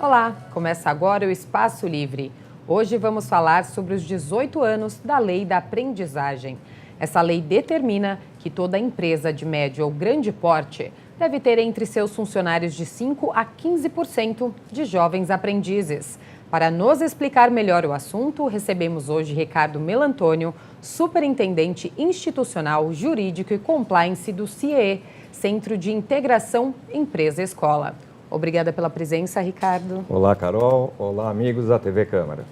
Olá, começa agora o Espaço Livre. Hoje vamos falar sobre os 18 anos da Lei da Aprendizagem. Essa lei determina que toda empresa de médio ou grande porte deve ter entre seus funcionários de 5 a 15% de jovens aprendizes. Para nos explicar melhor o assunto, recebemos hoje Ricardo Melantônio, superintendente institucional, jurídico e compliance do CIEE, Centro de Integração Empresa-Escola. Obrigada pela presença, Ricardo. Olá, Carol. Olá, amigos da TV Câmara.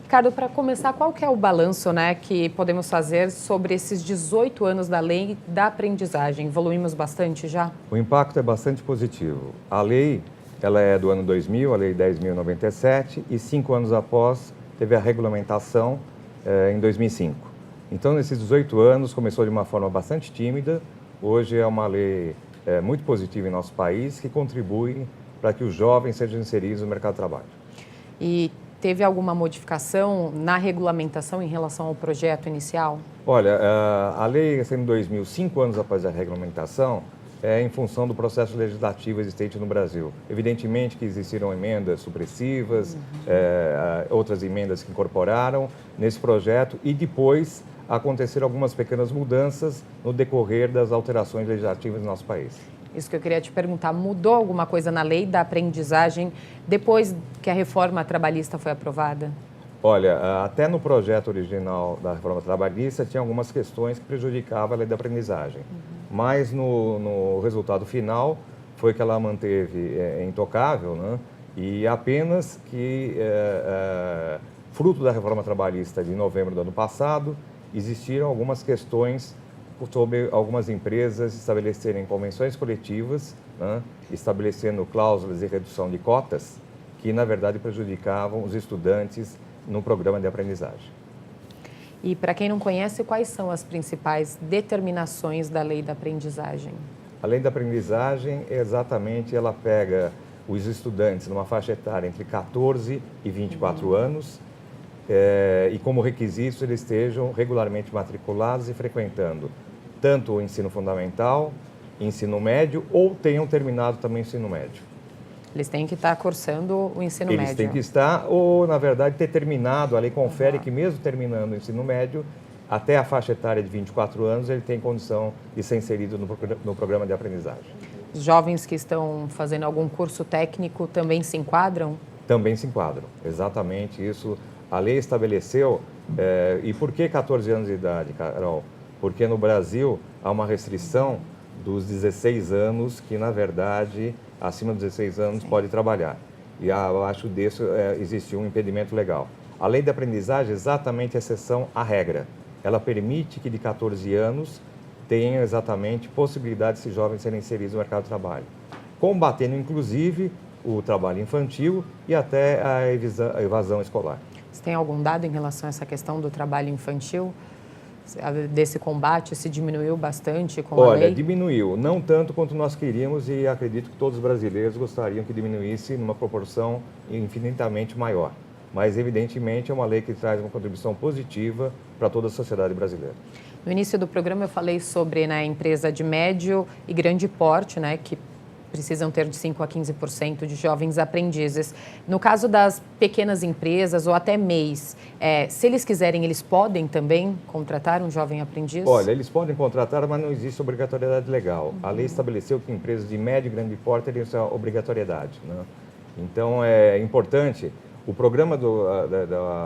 Ricardo, para começar, qual que é o balanço, que podemos fazer sobre esses 18 anos da Lei da Aprendizagem? Evoluímos bastante já? O impacto é bastante positivo. A lei, ela é do ano 2000, a Lei 10.097, e 5 anos após teve a regulamentação em 2005. Então, nesses 18 anos, começou de uma forma bastante tímida. Hoje é uma lei muito positiva em nosso país, que contribui para que os jovens sejam inseridos no mercado de trabalho. E teve alguma modificação na regulamentação em relação ao projeto inicial? Olha, a lei, sendo em 2000, 5 anos após a regulamentação, é em função do processo legislativo existente no Brasil. Evidentemente que existiram emendas supressivas, outras emendas que incorporaram nesse projeto e depois aconteceram algumas pequenas mudanças no decorrer das alterações legislativas no nosso país. Isso que eu queria te perguntar, mudou alguma coisa na Lei da Aprendizagem depois que a reforma trabalhista foi aprovada? Olha, até no projeto original da reforma trabalhista tinha algumas questões que prejudicavam a Lei da Aprendizagem. Mas no resultado final foi que ela manteve intocável, né? E apenas que, fruto da reforma trabalhista de novembro do ano passado, existiram algumas questões sobre algumas empresas estabelecerem convenções coletivas, né, estabelecendo cláusulas de redução de cotas, que na verdade prejudicavam os estudantes no programa de aprendizagem. E para quem não conhece, quais são as principais determinações da Lei da Aprendizagem? A Lei da Aprendizagem, exatamente, ela pega os estudantes numa faixa etária entre 14 e 24 anos, e como requisitos eles estejam regularmente matriculados e frequentando tanto o ensino fundamental, ensino médio ou tenham terminado também o ensino médio. Eles têm que estar cursando o ensino médio. Eles têm que estar ou, na verdade, ter terminado. A lei confere que mesmo terminando o ensino médio, até a faixa etária de 24 anos, ele tem condição de ser inserido no programa de aprendizagem. Os jovens que estão fazendo algum curso técnico também se enquadram? Também se enquadram, exatamente isso. A lei estabeleceu, e por que 14 anos de idade, Carol? Porque no Brasil há uma restrição dos 16 anos que, na verdade, acima dos 16 anos pode trabalhar. E abaixo disso existe um impedimento legal. A lei da aprendizagem é exatamente a exceção à regra. Ela permite que de 14 anos tenham exatamente possibilidade de esses jovens serem inseridos no mercado de trabalho, combatendo inclusive o trabalho infantil e até a evasão escolar. Você tem algum dado em relação a essa questão do trabalho infantil? Desse combate, se diminuiu bastante com a lei? Olha, diminuiu, não tanto quanto nós queríamos e acredito que todos os brasileiros gostariam que diminuísse numa proporção infinitamente maior. Mas, evidentemente, é uma lei que traz uma contribuição positiva para toda a sociedade brasileira. No início do programa eu falei sobre empresa de médio e grande porte, que precisam ter de 5 a 15% de jovens aprendizes. No caso das pequenas empresas ou até MEIs, se eles quiserem, eles podem também contratar um jovem aprendiz? Olha, eles podem contratar, mas não existe obrigatoriedade legal. A lei estabeleceu que empresas de médio e grande porte teriam essa obrigatoriedade, né? Então, é importante, o programa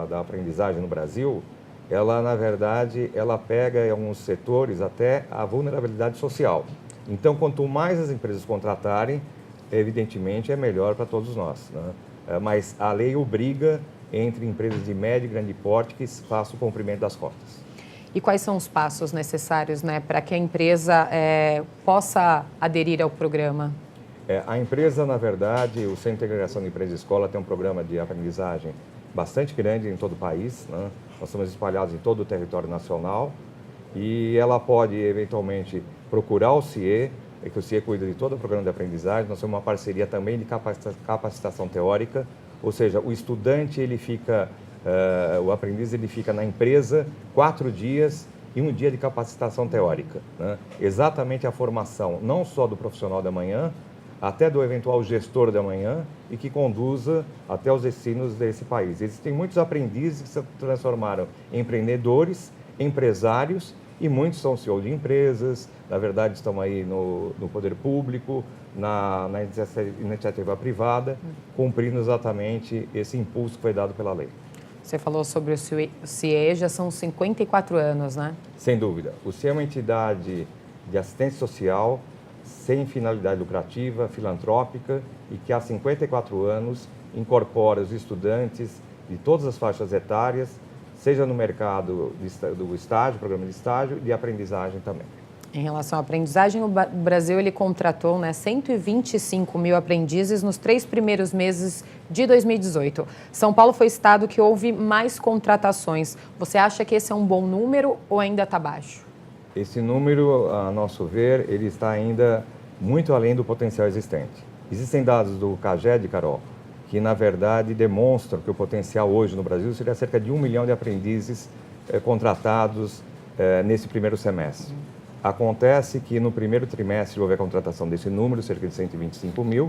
da aprendizagem no Brasil, ela, na verdade, ela pega em alguns setores até a vulnerabilidade social. Então, quanto mais as empresas contratarem, evidentemente, é melhor para todos nós, né? Mas a lei obriga entre empresas de médio e grande porte que façam o cumprimento das cotas. E quais são os passos necessários para que a empresa possa aderir ao programa? A empresa, na verdade, o Centro de Integração de Empresa e Escola tem um programa de aprendizagem bastante grande em todo o país, né? Nós estamos espalhados em todo o território nacional e ela pode, eventualmente, procurar o CIEE, que o CIEE cuida de todo o programa de aprendizagem. Nós temos uma parceria também de capacitação teórica, ou seja, o estudante, o aprendiz, ele fica na empresa 4 dias e 1 dia de capacitação teórica, né? Exatamente a formação, não só do profissional da manhã, até do eventual gestor de amanhã e que conduza até os destinos desse país. Existem muitos aprendizes que se transformaram em empreendedores, empresários, e muitos são CEO de empresas, na verdade estão aí no poder público, na iniciativa privada, cumprindo exatamente esse impulso que foi dado pela lei. Você falou sobre o CIE, já são 54 anos, né? Sem dúvida. O CIE é uma entidade de assistência social sem finalidade lucrativa, filantrópica, e que há 54 anos incorpora os estudantes de todas as faixas etárias, seja no mercado do estágio, programa de estágio e de aprendizagem também. Em relação à aprendizagem, o Brasil ele contratou 125 mil aprendizes nos 3 primeiros meses de 2018. São Paulo foi o estado que houve mais contratações. Você acha que esse é um bom número ou ainda está baixo? Esse número, a nosso ver, ele está ainda muito além do potencial existente. Existem dados do CAGED, Carol, que na verdade demonstram que o potencial hoje no Brasil seria cerca de 1 milhão de aprendizes contratados nesse primeiro semestre. Acontece que no primeiro trimestre houve a contratação desse número, cerca de 125 mil,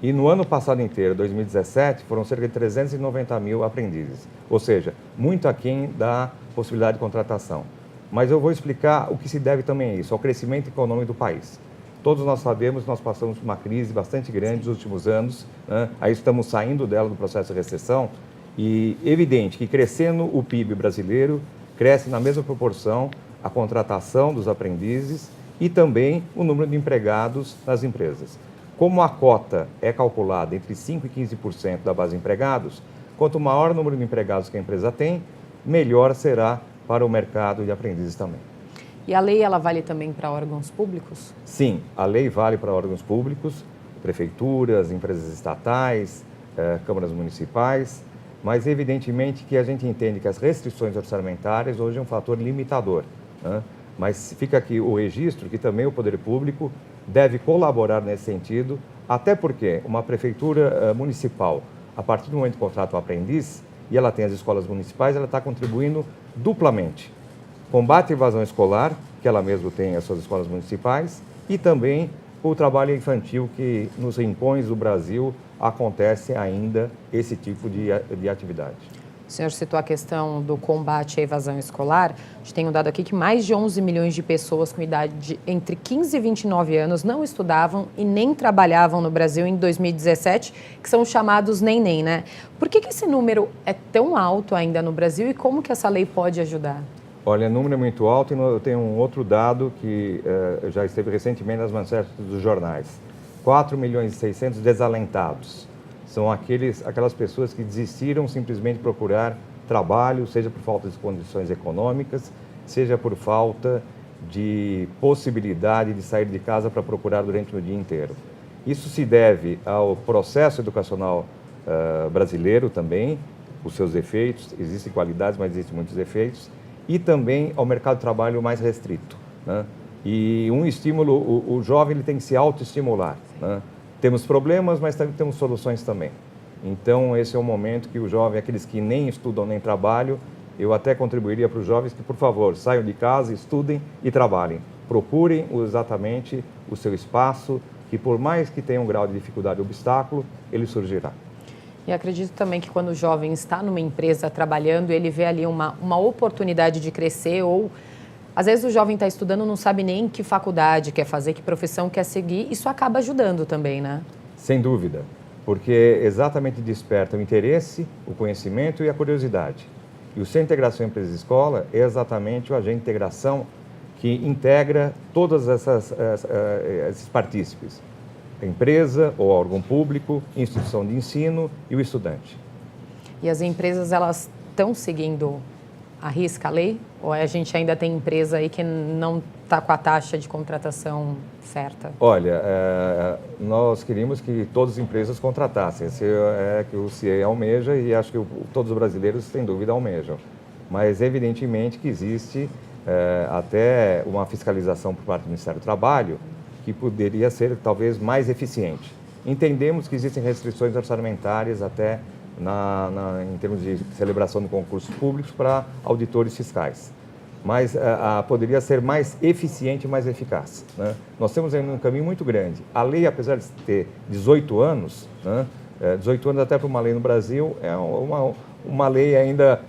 e no ano passado inteiro, 2017, foram cerca de 390 mil aprendizes, ou seja, muito aquém da possibilidade de contratação. Mas eu vou explicar o que se deve também a isso, ao crescimento econômico do país. Todos nós sabemos que nós passamos por uma crise bastante grande nos últimos anos, né? Aí estamos saindo dela do processo de recessão, e evidente que crescendo o PIB brasileiro, cresce na mesma proporção a contratação dos aprendizes e também o número de empregados nas empresas. Como a cota é calculada entre 5% e 15% da base de empregados, quanto maior o número de empregados que a empresa tem, melhor será para o mercado de aprendizes também. E a lei, ela vale também para órgãos públicos? Sim, a lei vale para órgãos públicos, prefeituras, empresas estatais, câmaras municipais, mas evidentemente que a gente entende que as restrições orçamentárias hoje é um fator limitador. Mas fica aqui o registro que também o poder público deve colaborar nesse sentido, até porque uma prefeitura municipal, a partir do momento que contrata um aprendiz, e ela tem as escolas municipais, ela está contribuindo duplamente. Combate à evasão escolar, que ela mesma tem as suas escolas municipais, e também o trabalho infantil, que nos rincões do Brasil acontece ainda esse tipo de atividade. O senhor citou a questão do combate à evasão escolar. A gente tem um dado aqui que mais de 11 milhões de pessoas com idade entre 15 e 29 anos não estudavam e nem trabalhavam no Brasil em 2017, que são os chamados nem-nem, né? Por que esse número é tão alto ainda no Brasil e como que essa lei pode ajudar? Olha, o número é muito alto e eu tenho um outro dado que já esteve recentemente nas manchetes dos jornais. 4 milhões e 600 desalentados. São aquelas pessoas que desistiram simplesmente de procurar trabalho, seja por falta de condições econômicas, seja por falta de possibilidade de sair de casa para procurar durante o dia inteiro. Isso se deve ao processo educacional brasileiro também, os seus defeitos, existem qualidades, mas existem muitos defeitos, e também ao mercado de trabalho mais restrito, né? E um estímulo, o jovem ele tem que se autoestimular, né? Temos problemas, mas temos soluções também. Então, esse é o momento que o jovem, aqueles que nem estudam nem trabalham, eu até contribuiria para os jovens que, por favor, saiam de casa, estudem e trabalhem. Procurem exatamente o seu espaço, que por mais que tenha um grau de dificuldade ou obstáculo, ele surgirá. E acredito também que quando o jovem está numa empresa trabalhando, ele vê ali uma oportunidade de crescer ou... Às vezes o jovem está estudando, não sabe nem que faculdade quer fazer, que profissão quer seguir. Isso acaba ajudando também, né? Sem dúvida, porque exatamente desperta o interesse, o conhecimento e a curiosidade. E o Centro de Integração Empresa-Escola é exatamente o agente de integração que integra todas esses partícipes. A empresa ou órgão público, instituição de ensino e o estudante. E as empresas, elas estão seguindo à risca a lei? Ou a gente ainda tem empresa aí que não está com a taxa de contratação certa? Olha, nós queríamos que todas as empresas contratassem. Esse é que o CIE almeja e acho que todos os brasileiros, sem dúvida, almejam. Mas, evidentemente, que existe até uma fiscalização por parte do Ministério do Trabalho que poderia ser, talvez, mais eficiente. Entendemos que existem restrições orçamentárias até em termos de celebração de concursos públicos para auditores fiscais. mas poderia ser mais eficiente e mais eficaz, né? Nós temos ainda um caminho muito grande. A lei, apesar de ter 18 anos, né, 18 anos até para uma lei no Brasil, é uma lei ainda,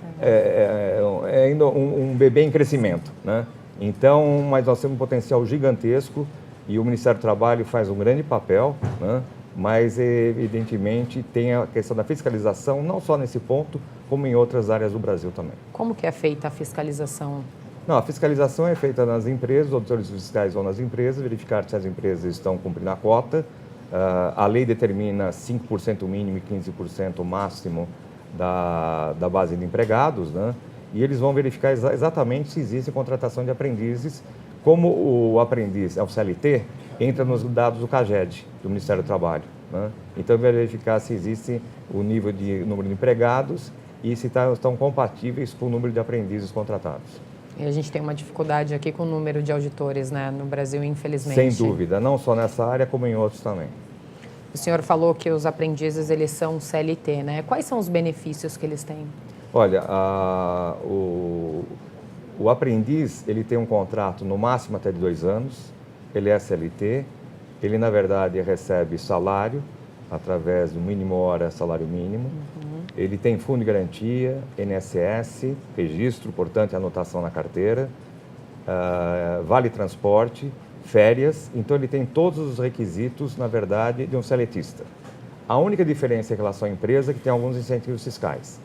ainda um bebê em crescimento, né? Então, mas nós temos um potencial gigantesco e o Ministério do Trabalho faz um grande papel, né? Mas, evidentemente, tem a questão da fiscalização, não só nesse ponto, como em outras áreas do Brasil também. Como que é feita a fiscalização? Não, a fiscalização é feita nas empresas, os auditores fiscais vão nas empresas, verificar se as empresas estão cumprindo a cota. A lei determina 5% mínimo e 15% máximo da base de empregados, né? E eles vão verificar exatamente se existe contratação de aprendizes. Como o aprendiz é o CLT, entra nos dados do CAGED, do Ministério do Trabalho, né? Então, verificar se existe o número de empregados e se estão compatíveis com o número de aprendizes contratados. E a gente tem uma dificuldade aqui com o número de auditores, né, no Brasil, infelizmente. Sem dúvida, não só nessa área, como em outros também. O senhor falou que os aprendizes, eles são CLT, né? Quais são os benefícios que eles têm? Olha, o aprendiz, ele tem um contrato no máximo até de 2 anos, ele é CLT, ele, na verdade, recebe salário através do mínimo hora, salário mínimo. Ele tem fundo de garantia, INSS, registro, portanto, anotação na carteira, vale transporte, férias. Então, ele tem todos os requisitos, na verdade, de um seletista. A única diferença em relação à empresa é que tem alguns incentivos fiscais.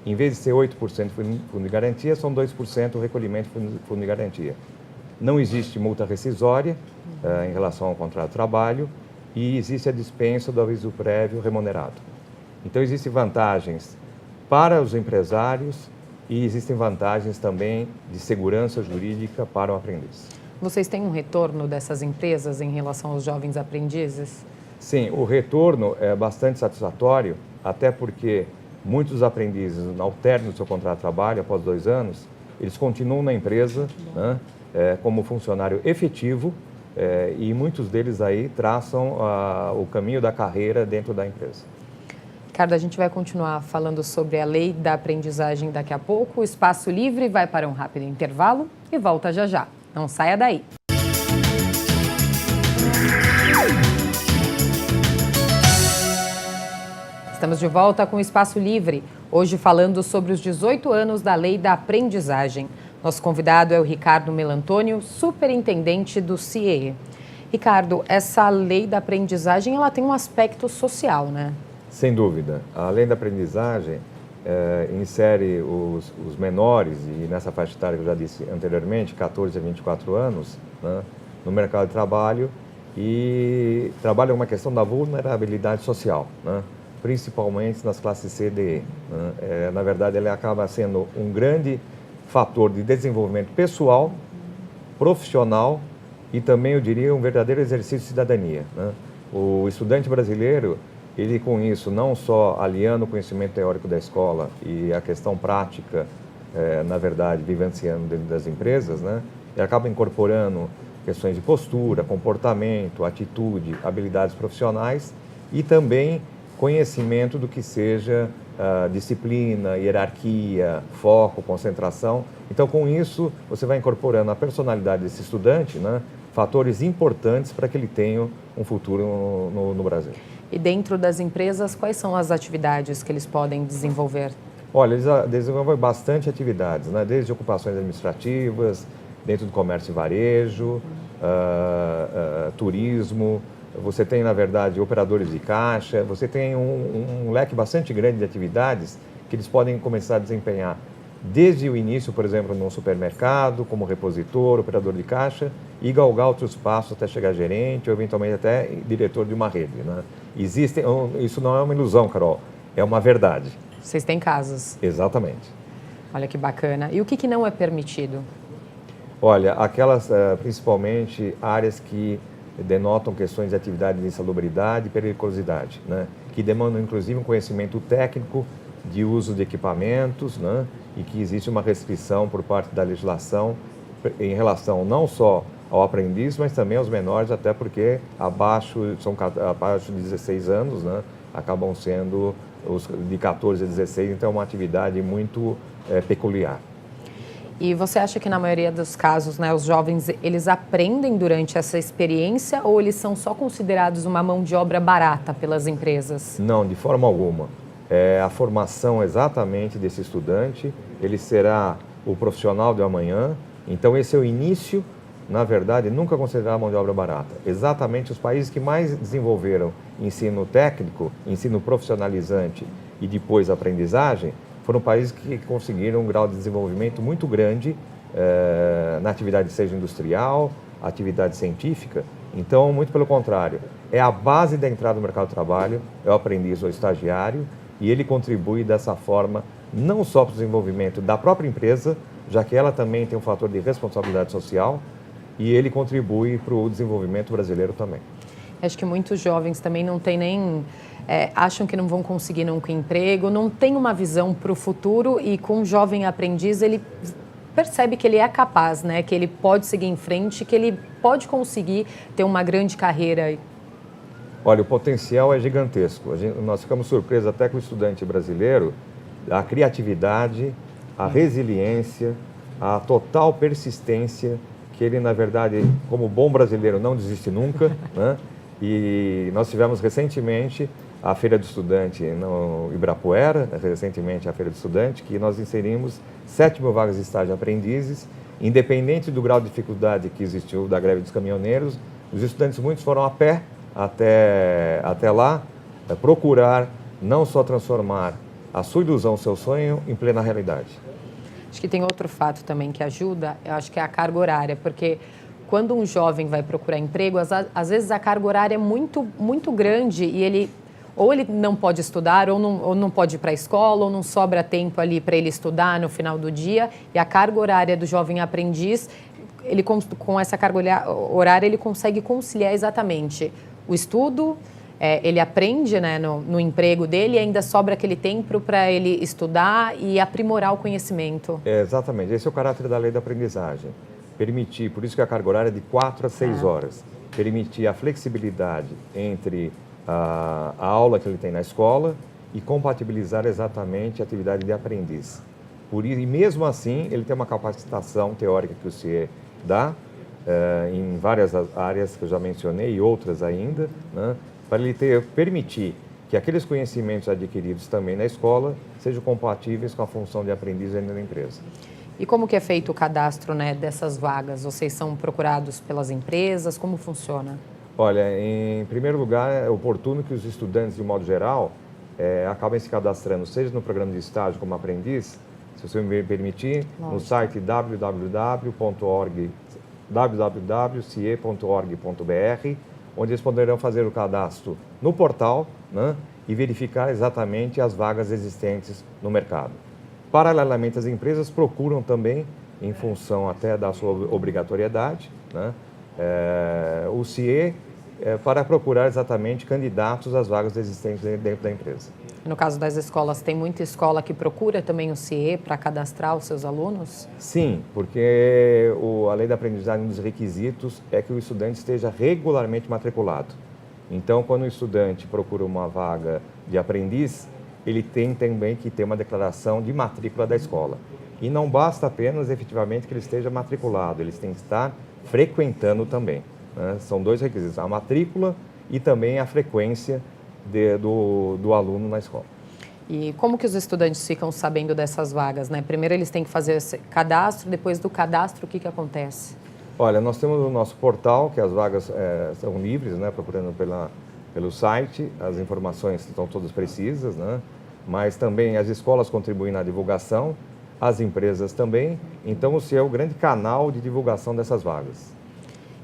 Em vez de ser 8% fundo de garantia, são 2% o recolhimento de fundo de garantia. Não existe multa rescisória em relação ao contrato de trabalho e existe a dispensa do aviso prévio remunerado. Então, existem vantagens para os empresários e existem vantagens também de segurança jurídica para o aprendiz. Vocês têm um retorno dessas empresas em relação aos jovens aprendizes? Sim, o retorno é bastante satisfatório, até porque muitos dos aprendizes, ao término do seu contrato de trabalho, após 2 anos, eles continuam na empresa, né, como funcionário efetivo, e muitos deles aí traçam o caminho da carreira dentro da empresa. Ricardo, a gente vai continuar falando sobre a lei da aprendizagem daqui a pouco. O Espaço Livre vai para um rápido intervalo e volta já já. Não saia daí. Estamos de volta com o Espaço Livre, hoje falando sobre os 18 anos da lei da aprendizagem. Nosso convidado é o Ricardo Melantônio, superintendente do CIEE. Ricardo, essa lei da aprendizagem, ela tem um aspecto social, né? Sem dúvida. A lei da aprendizagem insere os menores, e nessa faixa etária que eu já disse anteriormente, 14 a 24 anos, né, no mercado de trabalho e trabalha uma questão da vulnerabilidade social, né, principalmente nas classes C e D, né. Na verdade, ele acaba sendo um grande fator de desenvolvimento pessoal, profissional e também, eu diria, um verdadeiro exercício de cidadania, né. O estudante brasileiro, ele com isso, não só aliando o conhecimento teórico da escola e a questão prática, na verdade, vivenciando dentro das empresas, né, ele acaba incorporando questões de postura, comportamento, atitude, habilidades profissionais e também conhecimento do que seja disciplina, hierarquia, foco, concentração. Então, com isso, você vai incorporando a personalidade desse estudante, né, fatores importantes para que ele tenha um futuro no Brasil. E dentro das empresas, quais são as atividades que eles podem desenvolver? Olha, eles desenvolvem bastante atividades, né? Desde ocupações administrativas, dentro do comércio e varejo, turismo. Você tem, na verdade, operadores de caixa. Você tem um leque bastante grande de atividades que eles podem começar a desempenhar desde o início, por exemplo, num supermercado, como repositor, operador de caixa, e galgar outros passos até chegar gerente ou, eventualmente, até diretor de uma rede, né? Isso não é uma ilusão, Carol, é uma verdade. Vocês têm casos? Exatamente. Olha que bacana. E o que não é permitido? Olha, aquelas, principalmente, áreas que denotam questões de atividade de insalubridade e periculosidade, né? Que demandam, inclusive, um conhecimento técnico de uso de equipamentos, né? E que existe uma restrição por parte da legislação em relação não só ao aprendiz, mas também aos menores, até porque abaixo de 16 anos, né, acabam sendo os de 14 a 16, então é uma atividade muito peculiar. E você acha que na maioria dos casos, né, os jovens, eles aprendem durante essa experiência ou eles são só considerados uma mão de obra barata pelas empresas? Não, de forma alguma. A formação exatamente desse estudante, ele será o profissional de amanhã. Então esse é o início, na verdade, nunca considerar mão de obra barata. Exatamente os países que mais desenvolveram ensino técnico, ensino profissionalizante e depois aprendizagem, foram países que conseguiram um grau de desenvolvimento muito grande na atividade, seja industrial, atividade científica. Então, muito pelo contrário, é a base da entrada no mercado de trabalho, é o aprendiz ou estagiário, e ele contribui dessa forma não só para o desenvolvimento da própria empresa, já que ela também tem um fator de responsabilidade social, e ele contribui para o desenvolvimento brasileiro também. Acho que muitos jovens também não têm nem... acham que não vão conseguir nunca emprego, não tem uma visão para o futuro e com um jovem aprendiz ele percebe que ele é capaz, né? Que ele pode seguir em frente, que ele pode conseguir ter uma grande carreira. Olha, o potencial é gigantesco. Nós ficamos surpresos até com o estudante brasileiro, a criatividade, a resiliência, a total persistência, que ele, na verdade, como bom brasileiro, não desiste nunca, né? E nós tivemos recentemente a Feira do Estudante no Ibirapuera, recentemente a Feira do Estudante, que nós inserimos 7.000 vagas de estágio aprendizes, independente do grau de dificuldade que existiu da greve dos caminhoneiros. Os estudantes, muitos foram a pé até lá, procurar não só transformar a sua ilusão, o seu sonho, em plena realidade. Acho que tem outro fato também que ajuda, eu acho que é a carga horária, porque quando um jovem vai procurar emprego, às vezes a carga horária é muito grande e ele não pode estudar, ou não pode ir para a escola, ou não sobra tempo ali para ele estudar no final do dia, e a carga horária do jovem aprendiz, ele com essa carga horária ele consegue conciliar exatamente o estudo, ele aprende, né, no emprego dele e ainda sobra aquele tempo para ele estudar e aprimorar o conhecimento. Exatamente, esse é o caráter da lei da aprendizagem. Permitir, por isso que a carga horária é de 4 a 6 horas, permitir a flexibilidade entre a aula que ele tem na escola e compatibilizar exatamente a atividade de aprendiz. E mesmo assim, ele tem uma capacitação teórica que o CIE dá, em várias áreas que eu já mencionei e outras ainda, né, para ele permitir que aqueles conhecimentos adquiridos também na escola sejam compatíveis com a função de aprendiz dentro da empresa. E como que é feito o cadastro, né, dessas vagas? Vocês são procurados pelas empresas? Como funciona? Olha, em primeiro lugar, é oportuno que os estudantes, de modo geral, acabem se cadastrando, seja no programa de estágio como aprendiz, se você me permitir, no site www.cie.org.br, onde eles poderão fazer o cadastro no portal, né, e verificar exatamente as vagas existentes no mercado. Paralelamente, as empresas procuram também, em função até da sua obrigatoriedade, né, o CIE para procurar exatamente candidatos às vagas existentes dentro da empresa. No caso das escolas, tem muita escola que procura também o CIE para cadastrar os seus alunos? Sim, porque a lei da aprendizagem, um dos requisitos é que o estudante esteja regularmente matriculado. Então, quando o estudante procura uma vaga de aprendiz, ele tem também que ter uma declaração de matrícula da escola. E não basta apenas, efetivamente, que ele esteja matriculado, eles têm que estar frequentando também, né? São dois requisitos, a matrícula e também a frequência do aluno na escola. E como que os estudantes ficam sabendo dessas vagas, né? Primeiro eles têm que fazer esse cadastro, depois do cadastro, o que acontece? Olha, nós temos o nosso portal, que as vagas são livres, né? Procurando pelo site, as informações estão todas precisas, né? Mas também as escolas contribuem na divulgação, as empresas também. Então, o CIE é o grande canal de divulgação dessas vagas.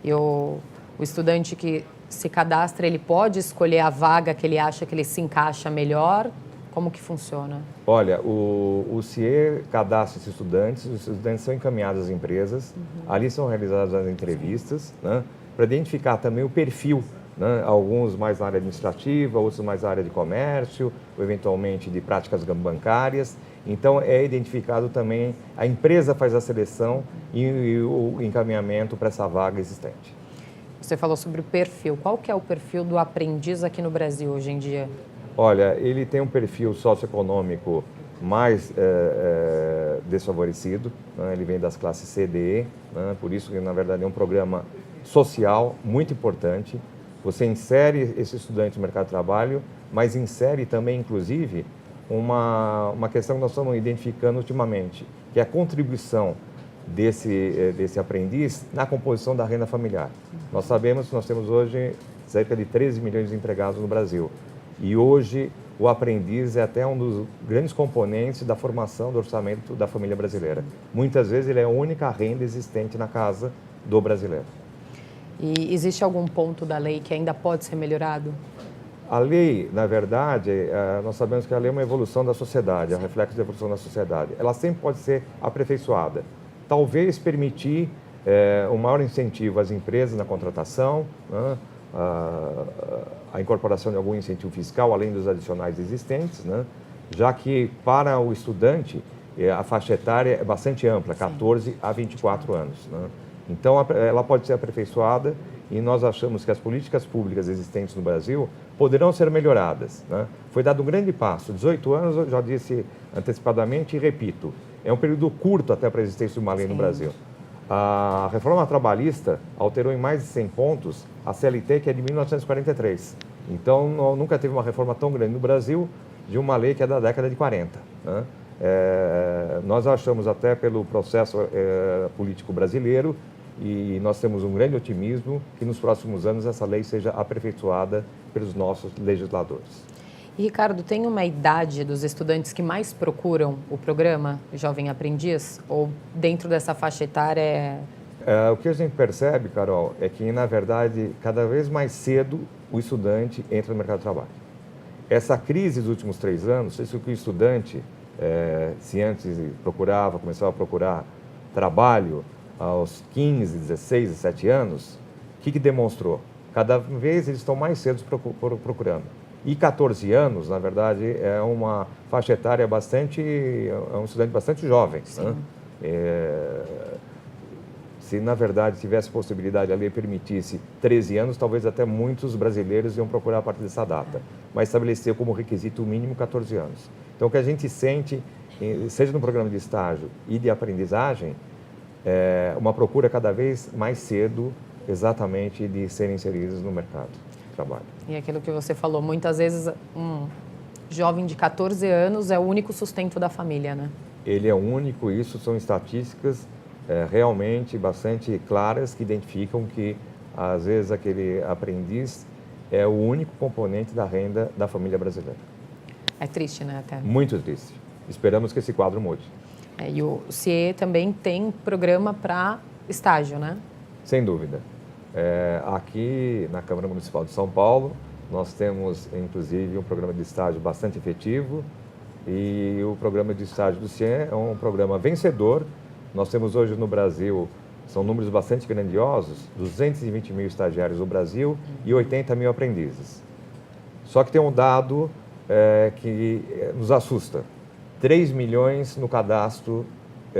E o estudante que se cadastra, ele pode escolher a vaga que ele acha que ele se encaixa melhor? Como que funciona? Olha, o CIE cadastra os estudantes são encaminhados às empresas, ali são realizadas as entrevistas, né, para identificar também o perfil, né, alguns mais na área administrativa, outros mais na área de comércio, ou eventualmente de práticas bancárias. Então, é identificado também, a empresa faz a seleção e o encaminhamento para essa vaga existente. Você falou sobre o perfil. Qual que é o perfil do aprendiz aqui no Brasil hoje em dia? Olha, ele tem um perfil socioeconômico mais desfavorecido, né? Ele vem das classes C, D, E, né? Por isso que, na verdade, é um programa social muito importante. Você insere esse estudante no mercado de trabalho, mas insere também, inclusive, uma questão que nós estamos identificando ultimamente, que é a contribuição desse aprendiz na composição da renda familiar. Nós sabemos que nós temos hoje cerca de 13 milhões de empregados no Brasil. E hoje o aprendiz é até um dos grandes componentes da formação do orçamento da família brasileira. Muitas vezes ele é a única renda existente na casa do brasileiro. E existe algum ponto da lei que ainda pode ser melhorado? A lei, na verdade, nós sabemos que a lei é uma evolução da sociedade, é um reflexo da evolução da sociedade. Ela sempre pode ser aperfeiçoada. Talvez permitir um maior incentivo às empresas na contratação, né? A incorporação de algum incentivo fiscal, além dos adicionais existentes, né? Já que para o estudante a faixa etária é bastante ampla, 14 a 24 anos. Né? Então, ela pode ser aperfeiçoada e nós achamos que as políticas públicas existentes no Brasil poderão ser melhoradas. Né? Foi dado um grande passo, 18 anos, eu já disse antecipadamente e repito, é um período curto até para a existência de uma lei no Brasil. A reforma trabalhista alterou em mais de 100 pontos a CLT, que é de 1943. Então, nunca teve uma reforma tão grande no Brasil de uma lei que é da década de 40. Né? Nós achamos até pelo processo político brasileiro e nós temos um grande otimismo que nos próximos anos essa lei seja aperfeiçoada pelos nossos legisladores. E, Ricardo, tem uma idade dos estudantes que mais procuram o programa Jovem Aprendiz? Ou dentro dessa faixa etária o que a gente percebe, Carol, é que, na verdade, cada vez mais cedo o estudante entra no mercado de trabalho. Essa crise dos últimos 3 anos fez com que o estudante, se antes começava a procurar trabalho aos 15, 16, 17 anos, o que demonstrou? Cada vez eles estão mais cedo procurando. E 14 anos, na verdade, é uma faixa etária é um estudante bastante jovem. Né? Se, na verdade, tivesse possibilidade, a lei permitisse 13 anos, talvez até muitos brasileiros iam procurar a partir dessa data. Mas estabeleceu como requisito mínimo 14 anos. Então, o que a gente sente, seja no programa de estágio e de aprendizagem, é uma procura cada vez mais cedo, exatamente, de serem inseridos no mercado de trabalho. E aquilo que você falou, muitas vezes um jovem de 14 anos é o único sustento da família, né? Ele é único, isso são estatísticas realmente bastante claras que identificam que, às vezes, aquele aprendiz é o único componente da renda da família brasileira. É triste, né? Até. Muito triste. Esperamos que esse quadro mude. E o CIE também tem programa para estágio, né? Sem dúvida. Aqui na Câmara Municipal de São Paulo, nós temos, inclusive, um programa de estágio bastante efetivo e o programa de estágio do CIE é um programa vencedor. Nós temos hoje no Brasil, são números bastante grandiosos, 220 mil estagiários no Brasil e 80 mil aprendizes. Só que tem um dado que nos assusta. 3 milhões no cadastro,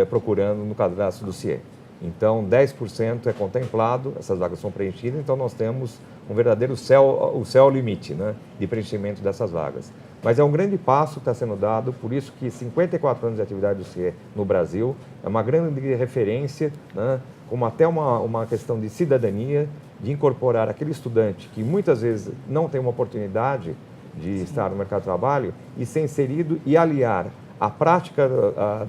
procurando no cadastro do CIE. Então, 10% é contemplado, essas vagas são preenchidas, então nós temos um verdadeiro céu ao limite, né, de preenchimento dessas vagas. Mas é um grande passo que está sendo dado, por isso que 54 anos de atividade do CIE no Brasil é uma grande referência, né, como até uma questão de cidadania, de incorporar aquele estudante que muitas vezes não tem uma oportunidade de estar no mercado de trabalho e ser inserido e aliar a prática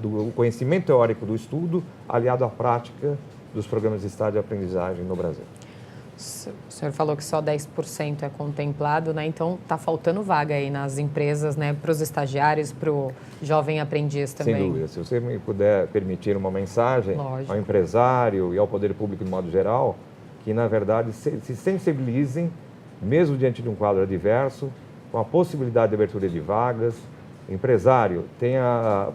do conhecimento teórico do estudo aliado à prática dos programas de estágio e aprendizagem no Brasil. O senhor falou que só 10% é contemplado, né? Então está faltando vaga aí nas empresas, né? Para os estagiários, para o jovem aprendiz também. Sem dúvida. Se você me puder permitir uma mensagem Lógico. ao empresário e ao poder público de modo geral, que na verdade se sensibilizem, mesmo diante de um quadro adverso, com a possibilidade de abertura de vagas. Empresário,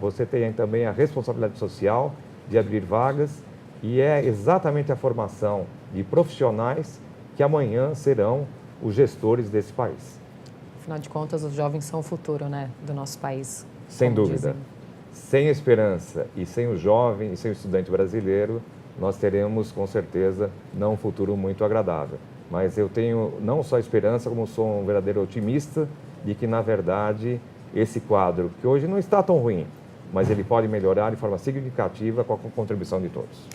você tem também a responsabilidade social de abrir vagas e é exatamente a formação de profissionais que amanhã serão os gestores desse país. Afinal de contas, os jovens são o futuro, né, do nosso país. Sem dúvida. Dizem. Sem esperança e sem o jovem e sem o estudante brasileiro, nós teremos, com certeza, não um futuro muito agradável. Mas eu tenho não só esperança, como sou um verdadeiro otimista de que, na verdade, esse quadro, que hoje não está tão ruim, mas ele pode melhorar de forma significativa com a contribuição de todos.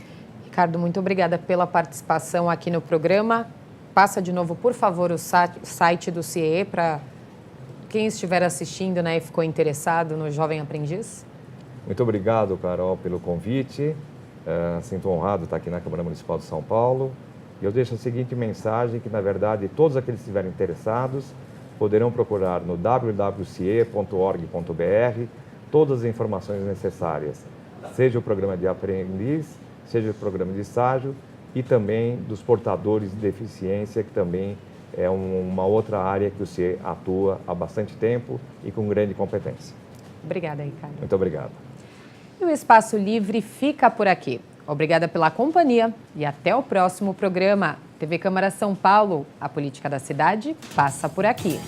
Ricardo, muito obrigada pela participação aqui no programa. Passa de novo, por favor, o site do CIEE para quem estiver assistindo, né, e ficou interessado no Jovem Aprendiz. Muito obrigado, Carol, pelo convite. Sinto honrado estar aqui na Câmara Municipal de São Paulo. E eu deixo a seguinte mensagem, que na verdade todos aqueles que estiverem interessados poderão procurar no www.cie.org.br todas as informações necessárias, seja o programa de aprendiz, seja o programa de estágio e também dos portadores de deficiência, que também é uma outra área que o CIE atua há bastante tempo e com grande competência. Obrigada, Ricardo. Muito obrigado. E o Espaço Livre fica por aqui. Obrigada pela companhia e até o próximo programa. TV Câmara São Paulo, a política da cidade passa por aqui.